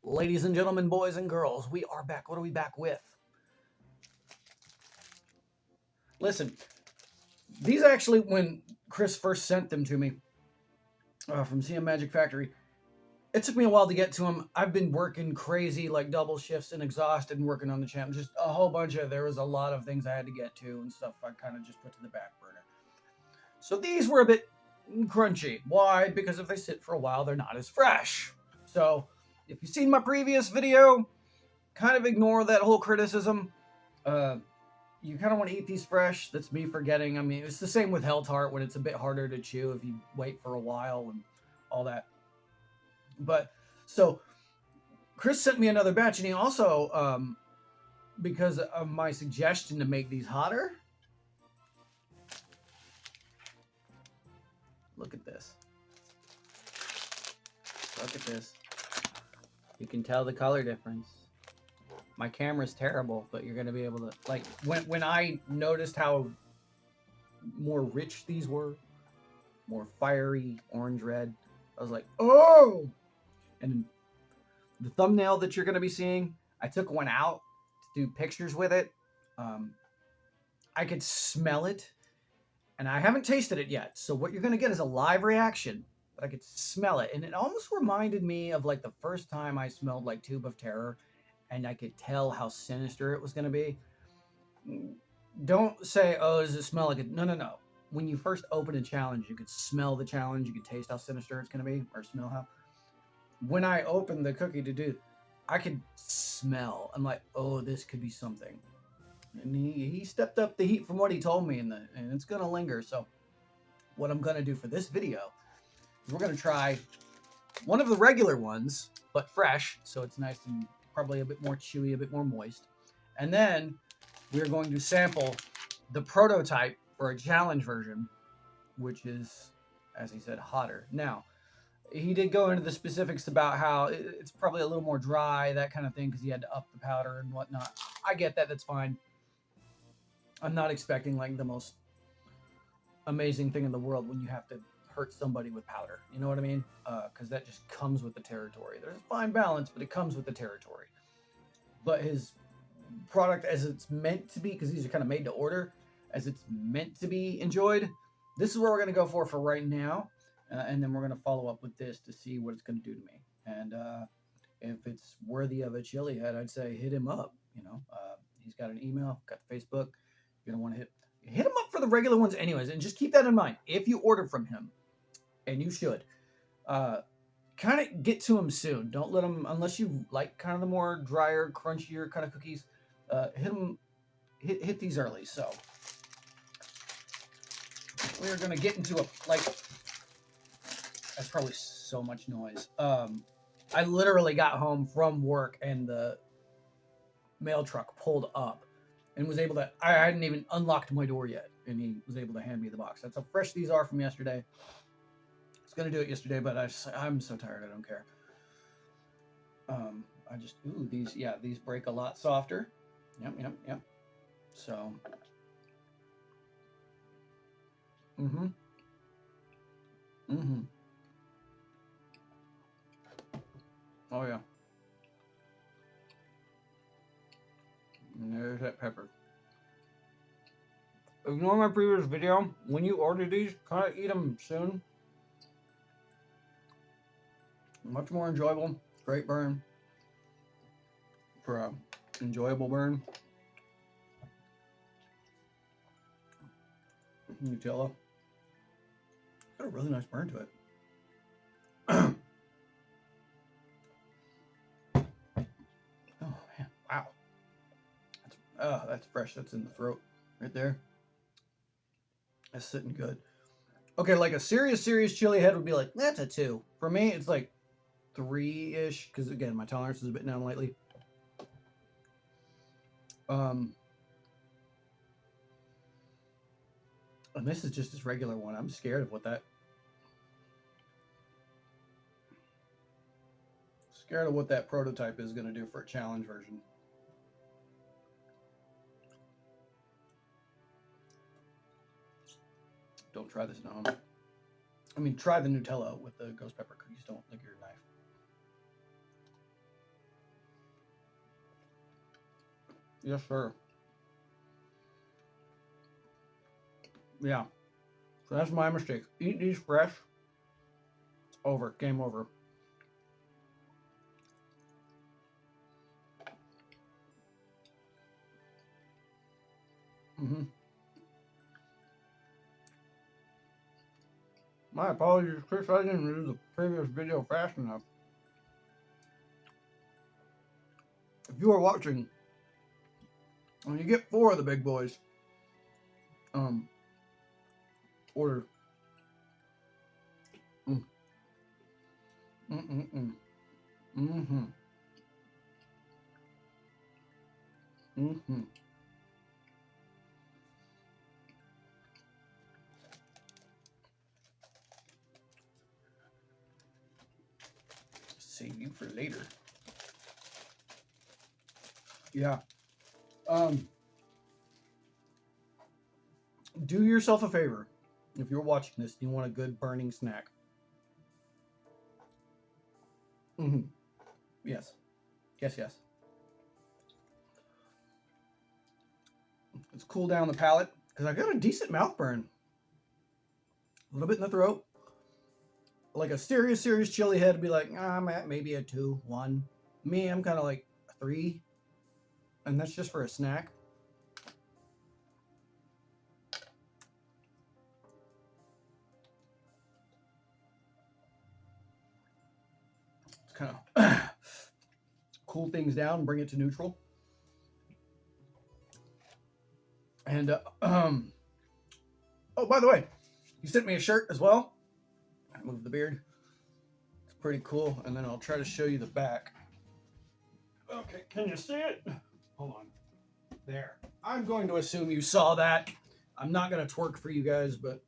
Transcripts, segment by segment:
Ladies and gentlemen, boys and girls, we are back. What are we back with? Listen, these actually, when Chris first sent them to me from cmmagicfactory, it took me a while to get to them. I've been working crazy, like double shifts and exhausted and working on the channel. Just a whole bunch of, there was a lot of things I had to get to and stuff I kind of just put to the back burner. So these were a bit crunchy. Why? Because if they sit for a while, they're not as fresh. So if you've seen my previous video, kind of ignore that whole criticism. You kind of want to eat these fresh. That's me forgetting. I mean, it's the same with Hell Tart when it's a bit harder to chew if you wait for a while and all that. But so Chris sent me another batch, and he also, because of my suggestion to make these hotter, look at this. Look at this. You can tell the color difference. My camera's terrible, but you're going to be able to, like, when I noticed how more rich these were, more fiery orange red, I was like, oh! And the thumbnail that you're going to be seeing, I took one out to do pictures with it. I could smell it, and I haven't tasted it yet. So what you're going to get is a live reaction, but I could smell it. And it almost reminded me of like the first time I smelled like Tube of Terror, and I could tell how sinister it was going to be. Don't say, oh, does it smell like it? No, no, no. When you first open a challenge, you could smell the challenge. You could taste how sinister it's going to be, or smell how. When I opened the cookie to do, I could smell. I'm like, oh, this could be something. And he stepped up the heat from what he told me, and it's going to linger. So what I'm going to do for this video is we're going to try one of the regular ones, but fresh, so it's nice and probably a bit more chewy, a bit more moist. And then we're going to sample the prototype for a challenge version, which is, as he said, hotter. Now, he did go into the specifics about how it's probably a little more dry, that kind of thing, because he had to up the powder and whatnot. I get that. That's fine. I'm not expecting like the most amazing thing in the world when you have to hurt somebody with powder. You know what I mean? Because that just comes with the territory. There's a fine balance, but it comes with the territory. But his product, as it's meant to be, because these are kind of made to order, as it's meant to be enjoyed, this is what we're going to go for right now. And then we're going to follow up with this to see what it's going to do to me. And if it's worthy of a chili head, I'd say hit him up. You know, he's got an email, got the Facebook. You're going to want to hit him up for the regular ones anyways. And just keep that in mind. If you order from him, and you should, kind of get to them soon. Don't let them, unless you like kind of the more drier, crunchier kind of cookies, hit these early. So we're going to get into that's probably so much noise. I literally got home from work and the mail truck pulled up and was able to, I hadn't even unlocked my door yet, and he was able to hand me the box. That's how fresh these are from yesterday. Gonna do it yesterday, but I'm so tired I don't care. These break a lot softer. Yep. So oh yeah. And there's that pepper. Ignore my previous video. When you order these, kind of eat them soon. Much more enjoyable. Great burn. For a enjoyable burn. Nutella. Got a really nice burn to it. Oh man, wow. That's fresh. That's in the throat right there. That's sitting good. Okay, like a serious chili head would be like, that's a 2. For me, it's like 3-ish, because again, my tolerance is a bit down lately. And this is just this regular one. I'm scared of what that prototype is going to do for a challenge version. Don't try this at home. I mean, try the Nutella with the ghost pepper cookies. Don't lick your knife. Yes, sir. Yeah. So that's my mistake. Eat these fresh. It's over. Game over. Mm-hmm. My apologies, Chris. I didn't do the previous video fast enough. If you are watching, when you get 4 of the big boys, um, order. Mm. Mm-mm-mm. Mm-hmm. Mm-hmm. Save you for later. Yeah. Um, do yourself a favor. If you're watching this, you want a good burning snack. Mm-hmm. Yes. Yes, yes. Let's cool down the palate because I got a decent mouth burn. A little bit in the throat. Like a serious chili head would be like, I'm at maybe a 2, 1. Me, I'm kind of like a 3. And that's just for a snack. It's kind of cool things down, bring it to neutral. And, oh, by the way, you sent me a shirt as well. I moved the beard. It's pretty cool. And then I'll try to show you the back. Okay, can you see it? Hold on. There. I'm going to assume you saw that. I'm not going to twerk for you guys, but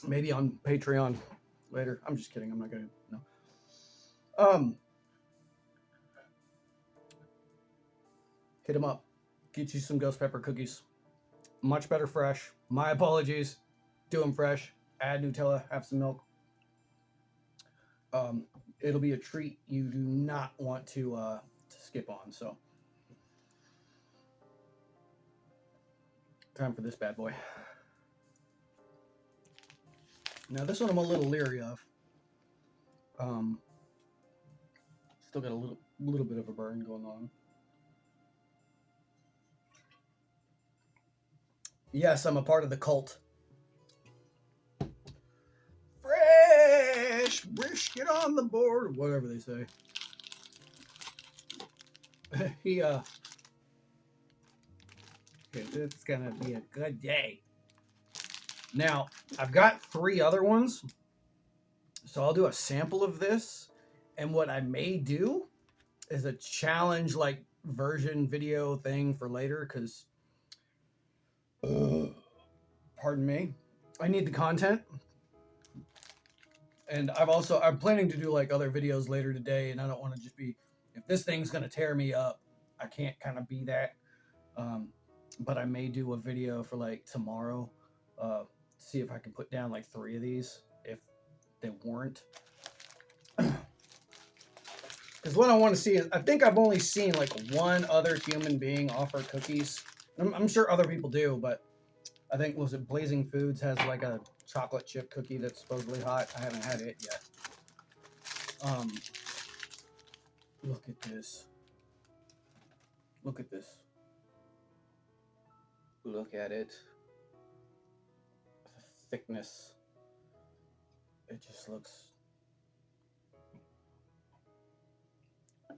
maybe on Patreon later. I'm just kidding. I'm not going to. No. Hit them up. Get you some ghost pepper cookies. Much better fresh. My apologies. Do them fresh. Add Nutella. Have some milk. It'll be a treat you do not want to skip on. So, time for this bad boy. Now, this one I'm a little leery of. Still got a little bit of a burn going on. Yes, I'm a part of the cult. Fresh brisket on the board, whatever they say. It's gonna be a good day. Now, I've got 3 other ones, so I'll do a sample of this, and what I may do is a challenge like version video thing for later, because pardon me, I need the content. And I'm planning to do like other videos later today, and I don't want to just be, if this thing's gonna tear me up, I can't kind of be that. But I may do a video for like tomorrow, see if I can put down like 3 of these if they weren't. Because what I want to see is, I think I've only seen like 1 other human being offer cookies. I'm sure other people do, but I think, was it Blazing Foods has like a chocolate chip cookie that's supposedly hot. I haven't had it yet. Look at this. Look at this. Look at it. The thickness. It just looks.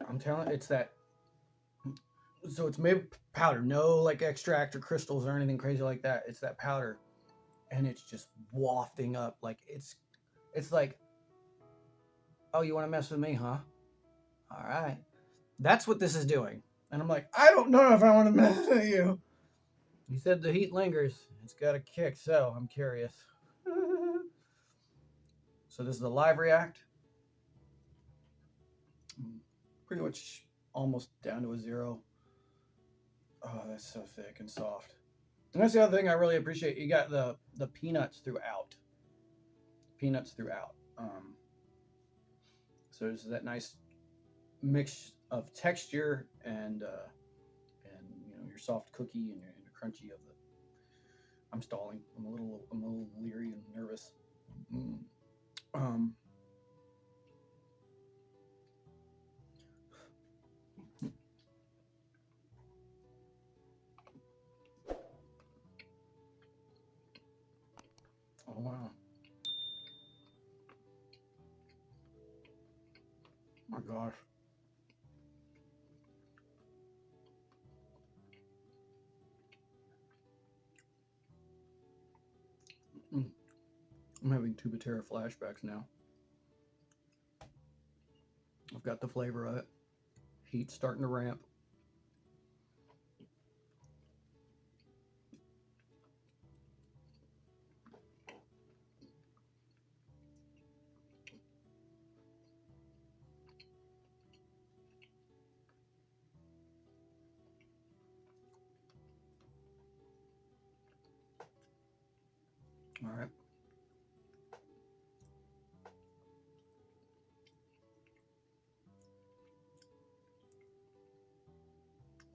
I'm telling you, it's that. So it's made powder, no like extract or crystals or anything crazy like that. It's that powder, and it's just wafting up like it's like, oh, you want to mess with me, huh? All right, that's what this is doing. And I'm like, I don't know if I want to mess with you. He said the heat lingers. It's got a kick, so I'm curious. So this is a live react. Pretty much almost down to a 0. Oh, that's so thick and soft. And that's the other thing I really appreciate. You got the peanuts throughout. Peanuts throughout. So there's that nice mix of texture and your soft cookie and your crunchy of the. I'm stalling. I'm a little leery and nervous. Mm. Um, oh wow. Oh my gosh. Mm. I'm having Tubatera flashbacks now. I've got the flavor of it. Heat's starting to ramp. All right.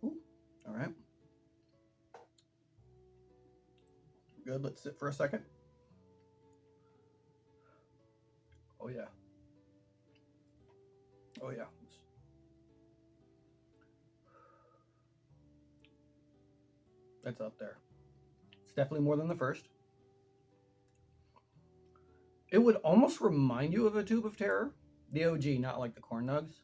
Ooh. All right. Good. Let's sit for a second. Oh yeah. Oh yeah. That's up there. It's definitely more than the first. It would almost remind you of a Tube of Terror, the OG, not like the corn nugs.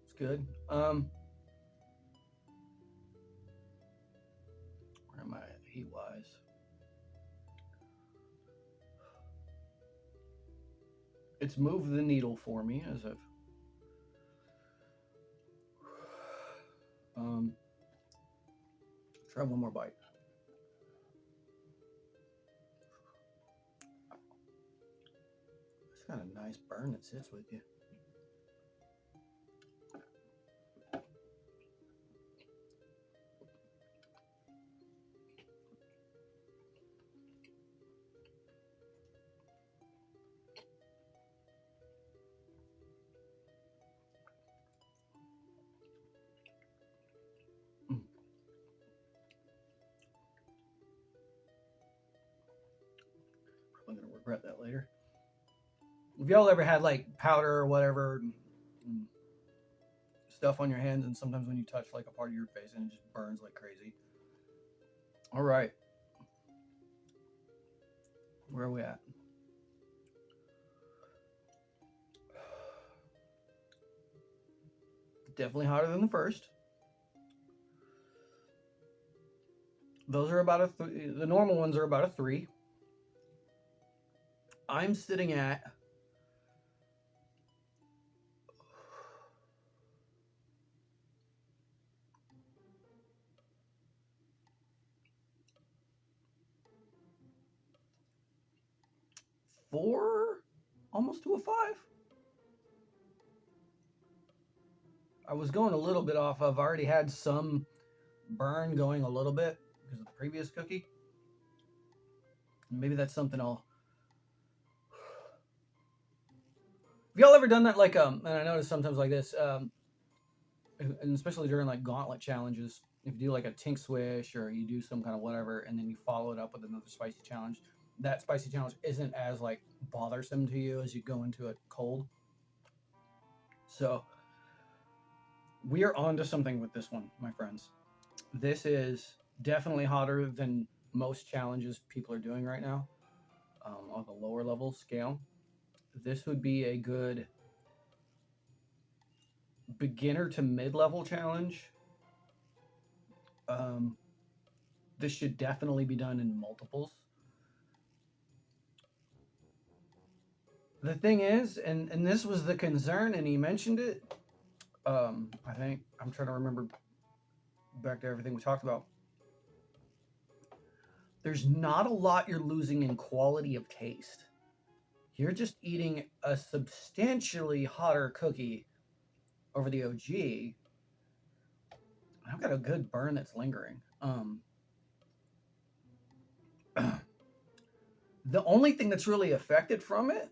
It's good. Where am I heat wise? It's moved the needle for me as I've try one more bite. It's got a nice burn that sits with you. Mm. Probably gonna regret that later. Have y'all ever had like powder or whatever and stuff on your hands, and sometimes when you touch like a part of your face and it just burns like crazy? All right, where are we at? Definitely hotter than the first. Those are about the normal ones are about a 3. I'm sitting at 4, almost to a 5. I was going a little bit off of. I already had some burn going a little bit because of the previous cookie. Maybe that's something I'll. Have y'all ever done that? Like and I notice sometimes like this, and especially during like gauntlet challenges, if you do like a tink swish or you do some kind of whatever, and then you follow it up with another spicy challenge, that spicy challenge isn't as like bothersome to you as you go into it cold. So we are on to something with this one, my friends. This is definitely hotter than most challenges people are doing right now on the lower level scale. This would be a good beginner to mid level challenge. Um, this should definitely be done in multiples. The thing is, and this was the concern, and he mentioned it. I think I'm trying to remember back to everything we talked about. There's not a lot you're losing in quality of taste. You're just eating a substantially hotter cookie over the OG. I've got a good burn that's lingering. The only thing that's really affected from it,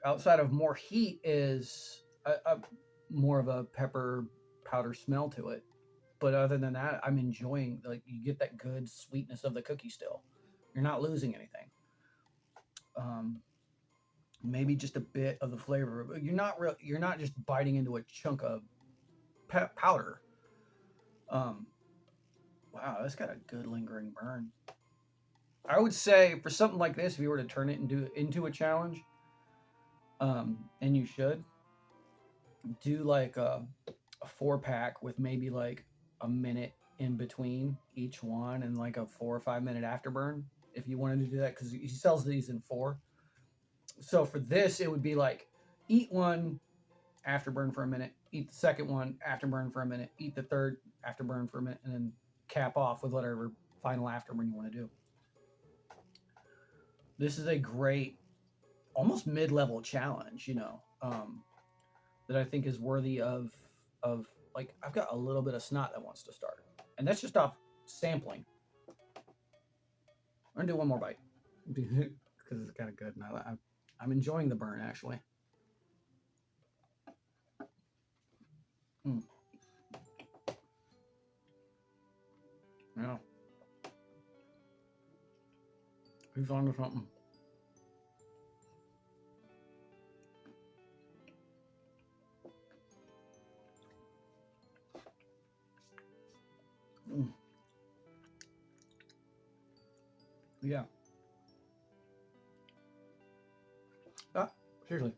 outside of more heat, is a more of a pepper powder smell to it. But other than that, I'm enjoying, like, you get that good sweetness of the cookie still. You're not losing anything. Um, Maybe just a bit of the flavor, but you're not just biting into a chunk of powder. Um, wow, that's got a good lingering burn. I would say for something like this, if you were to turn it into a challenge, and you should do like a 4-pack with maybe like a minute in between each one, and like a 4 or 5 minute afterburn if you wanted to do that, because he sells these in 4. So for this, it would be like, eat one, afterburn for a minute, eat the second one, afterburn for a minute, eat the third, afterburn for a minute, and then cap off with whatever final afterburn you want to do. This is a great, almost mid-level challenge, that I think is worthy of like, I've got a little bit of snot that wants to start, and that's just off sampling. I'm gonna do one more bite because it's kind of good, and I'm enjoying the burn actually. Mm. Yeah, he's on to something. Mm. Yeah. Ah, seriously.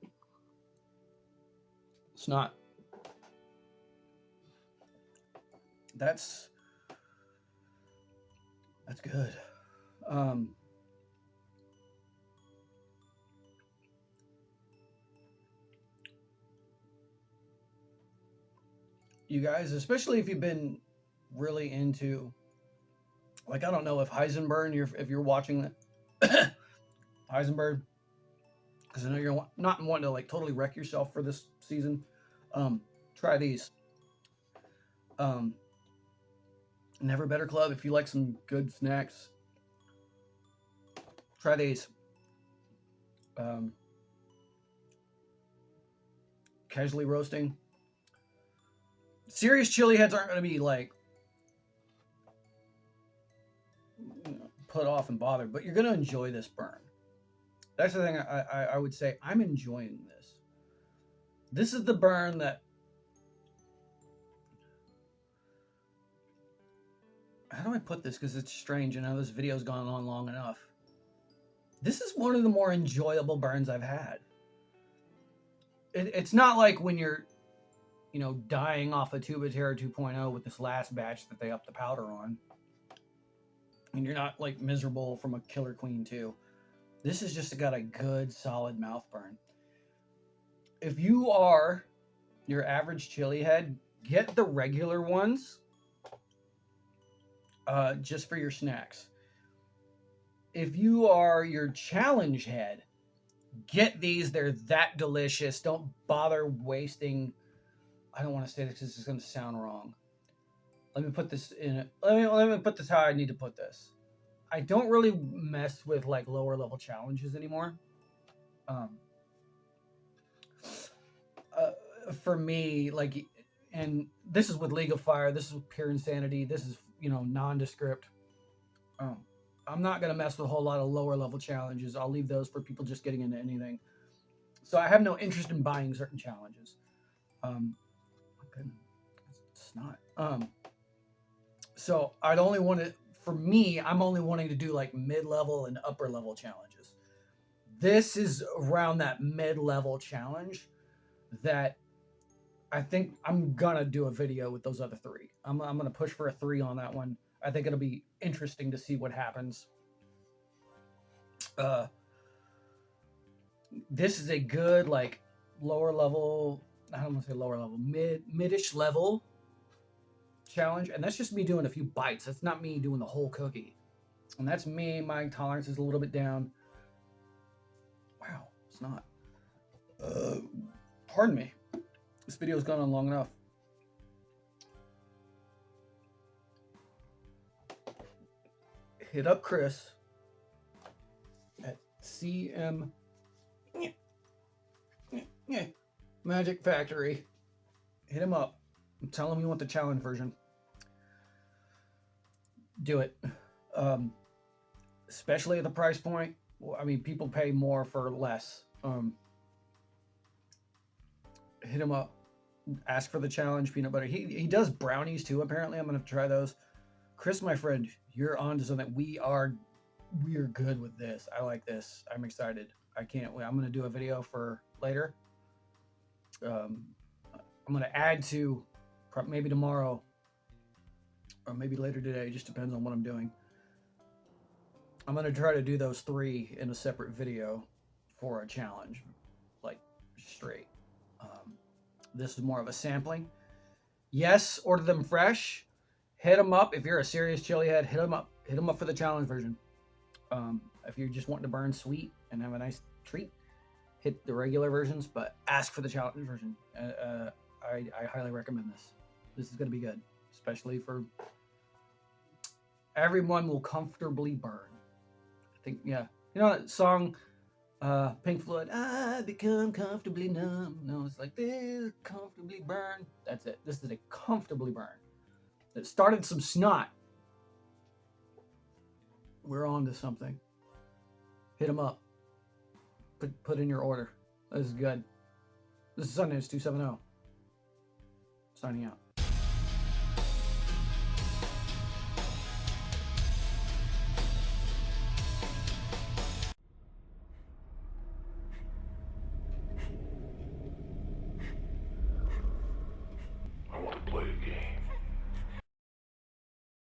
It's not. That's good. Um, you guys, especially if you've been really into, like, I don't know if if you're watching that Heisenberg, because I know you're not wanting to like totally wreck yourself for this season. Try these. Um, Never Better Club. If you like some good snacks, try these. Um, Casually roasting. Serious chili heads aren't going to be like put off and bothered, but you're going to enjoy this burn. That's the thing I would say. I'm enjoying this. This is the burn that, how do I put this? Because it's strange. I know this video's gone on long enough. This is one of the more enjoyable burns I've had. It's not like when you're, dying off a Tuba Terra 2.0 with this last batch that they upped the powder on. And you're not like miserable from a Killer Queen 2. This has just got a good, solid mouth burn. If you are your average chili head, get the regular ones just for your snacks. If you are your challenge head, get these. They're that delicious. Don't bother wasting. I don't want to say this because it's going to sound wrong. Let me put this in. Let me put this how I need to put this. I don't really mess with like lower level challenges anymore. For me, like, and this is with League of Fire. This is with Pure Insanity. This is nondescript. I'm not gonna mess with a whole lot of lower level challenges. I'll leave those for people just getting into anything. So I have no interest in buying certain challenges. It's not. So I'd only want to. For me, I'm only wanting to do like mid-level and upper-level challenges. This is around that mid-level challenge that I think I'm gonna do a video with those other 3. I'm gonna push for a 3 on that one. I think it'll be interesting to see what happens. This is a good like lower level. I don't want to say lower level, midish level challenge, and that's just me doing a few bites. That's not me doing the whole cookie, and that's me. My tolerance is a little bit down. Wow, it's not. Pardon me. This video's gone on long enough. Hit up Chris at CM Magic Factory. Hit him up. Tell him you want the challenge version. Do it. Especially at the price point. I mean, people pay more for less. Hit him up. Ask for the challenge peanut butter. He does brownies too. Apparently, I'm gonna try those. Chris, my friend, you're on to something. We're good with this. I like this. I'm excited. I can't wait. I'm gonna do a video for later. I'm gonna add to maybe tomorrow or maybe later today. Just depends on what I'm doing. I'm gonna try to do those 3 in a separate video for a challenge, like straight. This is more of a sampling. Yes, order them fresh. Hit them up if you're a serious chili head. Hit them up. Hit them up for the challenge version. If you're just wanting to burn sweet and have a nice treat, hit the regular versions, but ask for the challenge version. I highly recommend this. This is going to be good, especially for everyone will comfortably burn. I think, yeah. You know that song, Pink Floyd, I become comfortably numb. No, it's like this, comfortably burn. That's it. This is a comfortably burn. It started some snot. We're on to something. Hit them up. Put in your order. This is good. This is Sundance 270. Signing out.